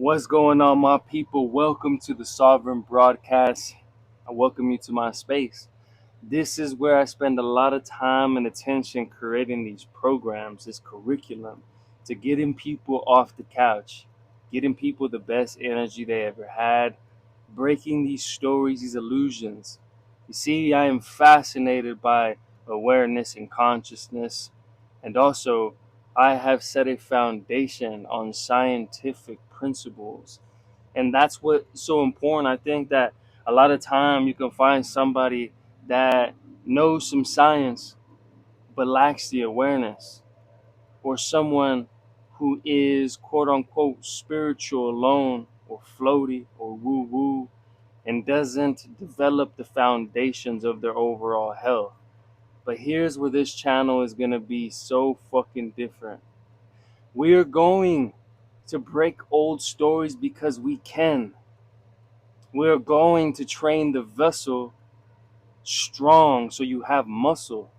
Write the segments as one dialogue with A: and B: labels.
A: What's going on, my people? Welcome to the Sovereign Broadcast. I welcome you to my space. This is where I spend a lot of time and attention creating these programs, this curriculum, to getting people off the couch, getting people the best energy they ever had, breaking these stories, these illusions. You see, I am fascinated by awareness and consciousness, and also I have set a foundation on scientific principles. And that's what's so important. I think that a lot of time you can find somebody that knows some science but lacks the awareness, or someone who is quote unquote spiritual alone or floaty or woo woo and doesn't develop the foundations of their overall health. But here's where this channel is going to be so fucking different. We are going to break old stories because we can. We're going to train the vessel strong so you have muscle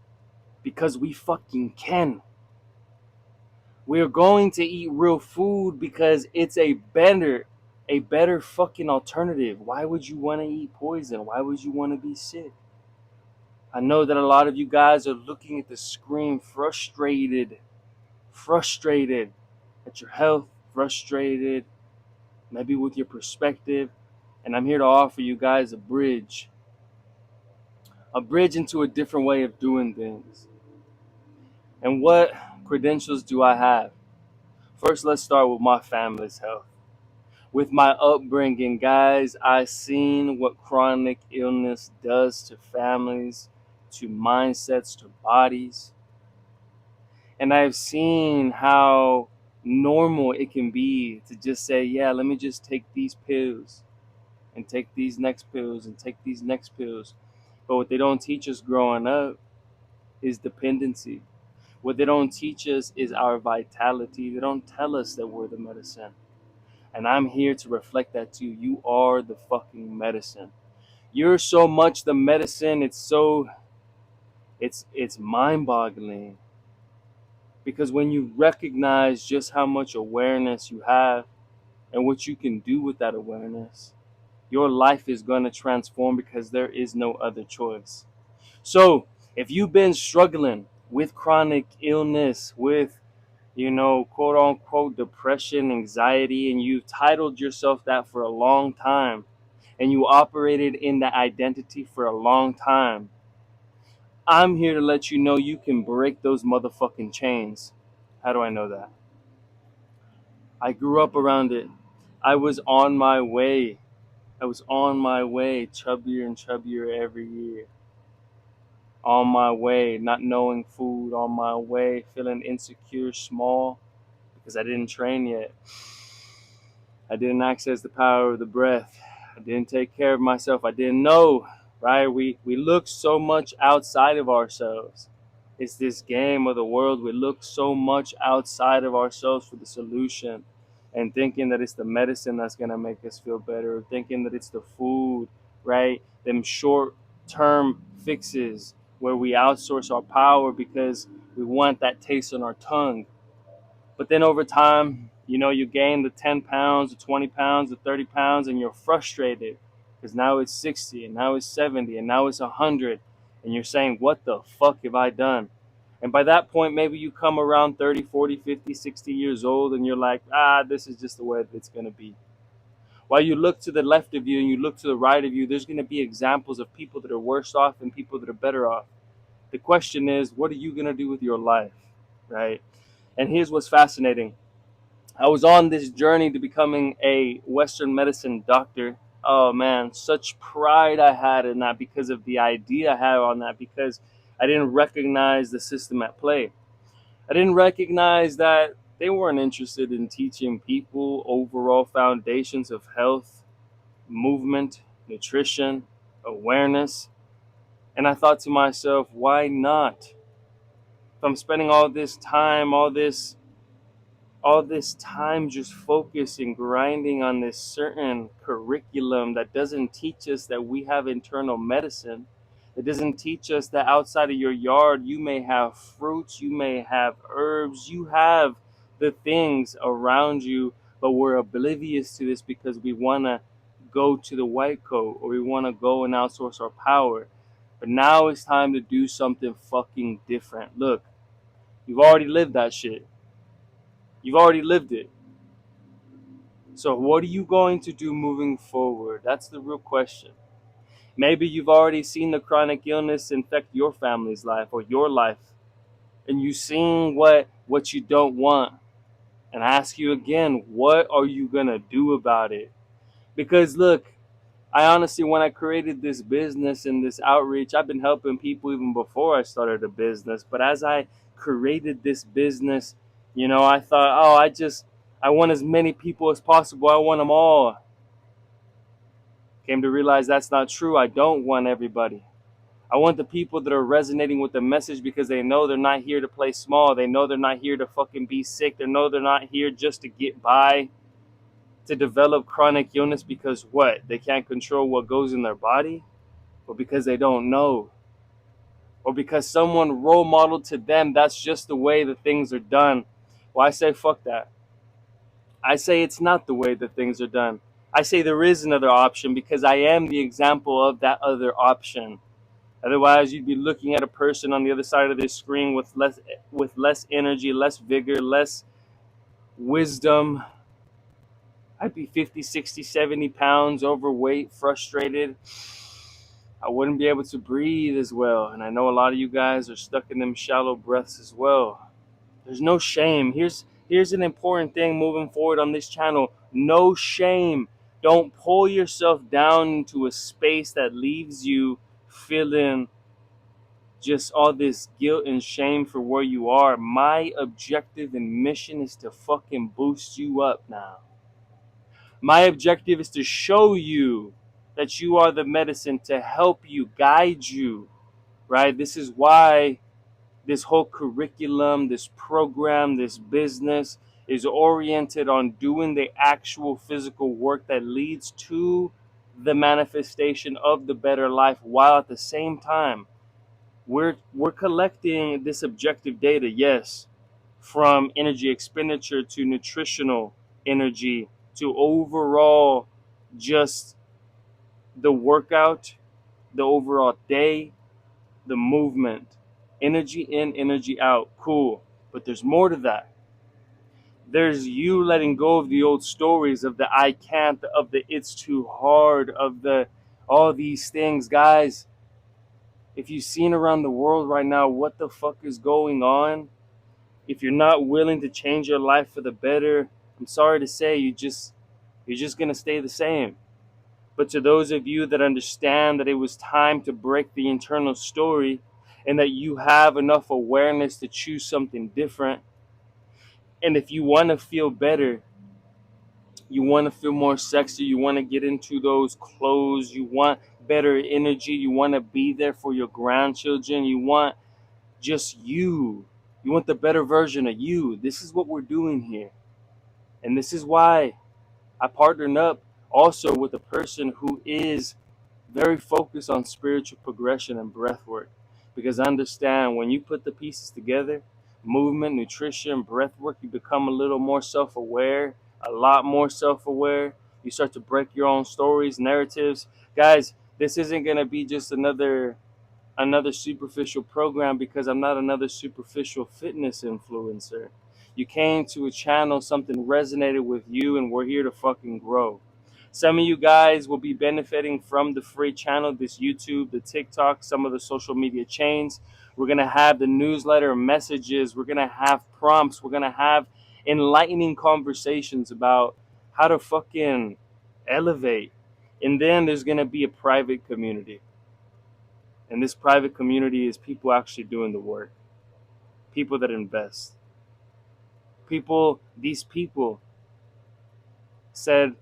A: because we fucking can. We're going to eat real food because it's a better fucking alternative. Why would you want to eat poison? Why would you want to be sick? I know that a lot of you guys are looking at the screen frustrated at your health, frustrated maybe with your perspective, and I'm here to offer you guys a bridge into a different way of doing things. And what credentials do I have? First, let's start with my family's health. With my upbringing, guys, I seen what chronic illness does to families, to mindsets, to bodies. And I've seen how normal it can be to just say, yeah, let me just take these pills and take these next pills and take these next pills. But what they don't teach us growing up is dependency. What they don't teach us is our vitality. They don't tell us that we're the medicine. And I'm here to reflect that to you. You are the fucking medicine. You're so much the medicine. It's mind-boggling, because when you recognize just how much awareness you have and what you can do with that awareness, your life is going to transform because there is no other choice. So, if you've been struggling with chronic illness, with quote unquote depression, anxiety, and you've titled yourself that for a long time, and you operated in that identity for a long time, I'm here to let you know you can break those motherfucking chains. How do I know that? I grew up around it. I was on my way. I was on my way, chubbier and chubbier every year. On my way, not knowing food, on my way, feeling insecure, small, because I didn't train yet. I didn't access the power of the breath. I didn't take care of myself. I didn't know, right? We look so much outside of ourselves. It's this game of the world. We look so much outside of ourselves for the solution, and thinking that it's the medicine that's going to make us feel better, thinking that it's the food, right? Them short term fixes where we outsource our power because we want that taste on our tongue. But then over time, you gain the 10 pounds, the 20 pounds, the 30 pounds, and you're frustrated because now it's 60, and now it's 70, and now it's 100. And you're saying, what the fuck have I done? And by that point, maybe you come around 30, 40, 50, 60 years old, and you're like, this is just the way it's going to be. While you look to the left of you and you look to the right of you, there's going to be examples of people that are worse off and people that are better off. The question is, what are you going to do with your life, right? And here's what's fascinating. I was on this journey to becoming a Western medicine doctor. Oh man, such pride I had in that because of the idea I had on that, because I didn't recognize the system at play. I didn't recognize that they weren't interested in teaching people overall foundations of health, movement, nutrition, awareness. And I thought to myself, why not? If I'm spending all this time just focusing, grinding on this certain curriculum that doesn't teach us that we have internal medicine, that doesn't teach us that outside of your yard you may have fruits, you may have herbs, you have the things around you but we're oblivious to this because we want to go to the white coat, or we want to go and outsource our power. But now it's time to do something fucking different. Look, you've already lived that shit. You've already lived it. So what are you going to do moving forward? That's the real question. Maybe you've already seen the chronic illness infect your family's life or your life, and you've seen what you don't want. And I ask you again, what are you gonna do about it? Because look, I honestly, when I created this business and this outreach, I've been helping people even before I started a business. But as I created this business, I thought, oh, I want as many people as possible. I want them all. Came to realize that's not true. I don't want everybody. I want the people that are resonating with the message because they know they're not here to play small. They know they're not here to fucking be sick. They know they're not here just to get by, to develop chronic illness because what? They can't control what goes in their body? Or because they don't know? Or because someone role modeled to them that's just the way the things are done? Well, I say fuck that. I say it's not the way that things are done. I say there is another option because I am the example of that other option. Otherwise, you'd be looking at a person on the other side of this screen with less energy, less vigor, less wisdom. I'd be 50, 60, 70 pounds overweight, frustrated. I wouldn't be able to breathe as well. And I know a lot of you guys are stuck in them shallow breaths as well. There's no shame. Here's an important thing moving forward on this channel. No shame. Don't pull yourself down into a space that leaves you feeling just all this guilt and shame for where you are. My objective and mission is to fucking boost you up now. My objective is to show you that you are the medicine, to help you, guide you, right? This is why this whole curriculum, this program, this business is oriented on doing the actual physical work that leads to the manifestation of the better life, while at the same time we're collecting this objective data, yes, from energy expenditure to nutritional energy to overall just the workout, the overall day, the movement, energy in, energy out. Cool. But there's more to that. There's you letting go of the old stories of the I can't, of the it's too hard, of the all these things. Guys, if you've seen around the world right now what the fuck is going on, if you're not willing to change your life for the better, I'm sorry to say you're just gonna stay the same. But to those of you that understand that it was time to break the internal story and that you have enough awareness to choose something different, and if you want to feel better, you want to feel more sexy, you want to get into those clothes, you want better energy, you want to be there for your grandchildren, you want just you want the better version of you. This is what we're doing here. And this is why I partnered up also with a person who is very focused on spiritual progression and breath work. Because I understand when you put the pieces together, movement, nutrition, breath work, you become a little more self aware, a lot more self aware. You start to break your own stories, narratives. Guys, this isn't going to be just another superficial program because I'm not another superficial fitness influencer. You came to a channel, something resonated with you, and we're here to fucking grow. Some of you guys will be benefiting from the free channel, this YouTube, the TikTok, some of the social media chains. We're going to have the newsletter messages. We're going to have prompts. We're going to have enlightening conversations about how to fucking elevate. And then there's going to be a private community. And this private community is people actually doing the work, people that invest. These people said,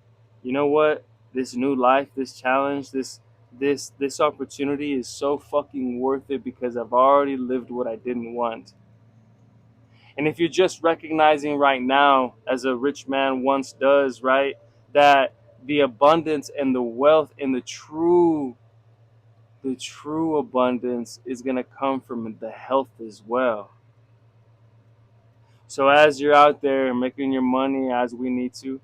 A: you know what? This new life, this challenge, this opportunity is so fucking worth it because I've already lived what I didn't want. And if you're just recognizing right now, as a rich man once does, right, that the abundance and the wealth and the true abundance is going to come from the health as well. So as you're out there making your money as we need to,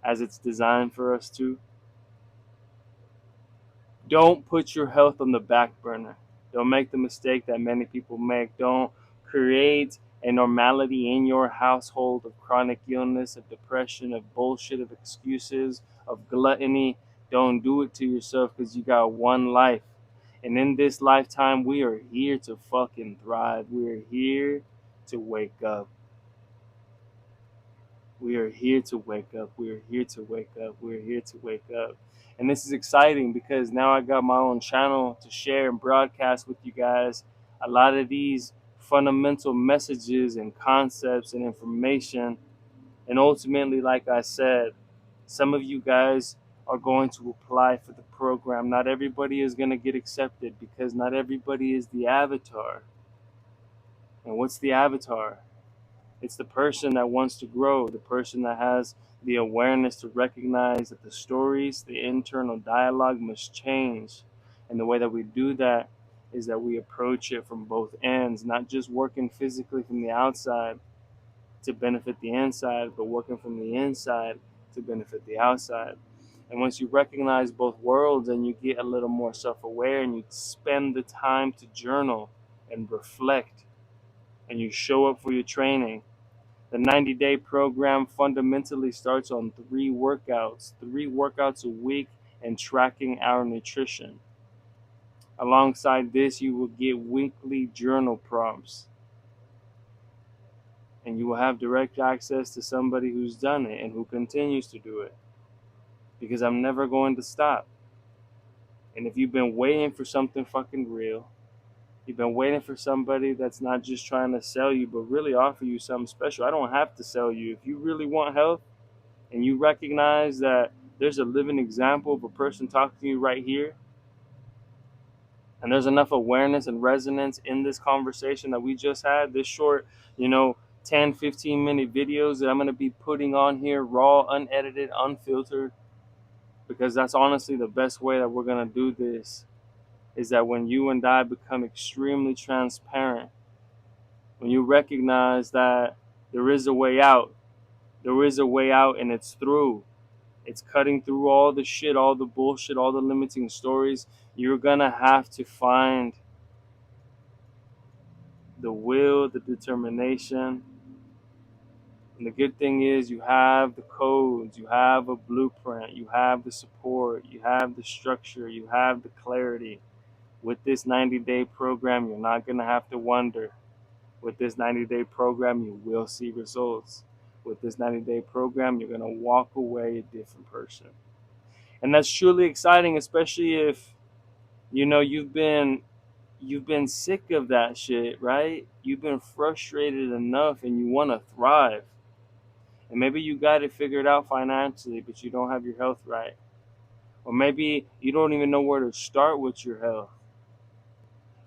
A: as it's designed for us to. Don't put your health on the back burner. Don't make the mistake that many people make. Don't create a normality in your household of chronic illness, of depression, of bullshit, of excuses, of gluttony. Don't do it to yourself because you got one life. And in this lifetime, we are here to fucking thrive. We are here to wake up. We are here to wake up. We are here to wake up. We are here to wake up. And this is exciting because now I got my own channel to share and broadcast with you guys a lot of these fundamental messages and concepts and information. And ultimately, like I said, some of you guys are going to apply for the program. Not everybody is going to get accepted because not everybody is the avatar. And what's the avatar? It's the person that wants to grow, the person that has the awareness to recognize that the stories, the internal dialogue must change. And the way that we do that is that we approach it from both ends, not just working physically from the outside to benefit the inside, but working from the inside to benefit the outside. And once you recognize both worlds and you get a little more self aware and you spend the time to journal and reflect and you show up for your training, the 90-day program fundamentally starts on three workouts a week, and tracking our nutrition. Alongside this, you will get weekly journal prompts, and you will have direct access to somebody who's done it and who continues to do it. Because I'm never going to stop. And if you've been waiting for something fucking real, you've been waiting for somebody that's not just trying to sell you, but really offer you something special. I don't have to sell you. If you really want health, and you recognize that there's a living example of a person talking to you right here, and there's enough awareness and resonance in this conversation that we just had, this short, 10-15 minute videos that I'm going to be putting on here, raw, unedited, unfiltered, because that's honestly the best way that we're going to do this, is that when you and I become extremely transparent, when you recognize that there is a way out, and it's through. It's cutting through all the shit, all the bullshit, all the limiting stories. You're gonna have to find the will, the determination. And the good thing is you have the codes, you have a blueprint, you have the support, you have the structure, you have the clarity. With this 90-day program, you're not gonna have to wonder. With this 90-day program, you will see results. With this 90-day program, you're gonna walk away a different person. And that's truly exciting, especially if you've been sick of that shit, right? You've been frustrated enough and you want to thrive. And maybe you got it figured out financially, but you don't have your health right. Or maybe you don't even know where to start with your health.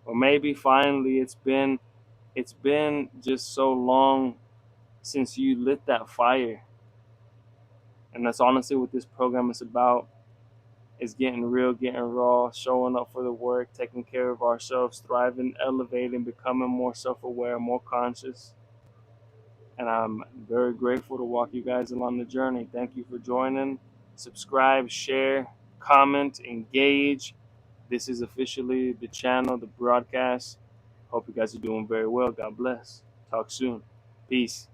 A: Or maybe finally it's been just so long since you lit that fire. And that's honestly what this program is about. Is getting real, getting raw, showing up for the work, taking care of ourselves, thriving, elevating, becoming more self-aware, more conscious. And I'm very grateful to walk you guys along the journey. Thank you for joining. Subscribe, share, comment, engage. This is officially the channel, the broadcast. Hope you guys are doing very well. God bless. Talk soon. Peace.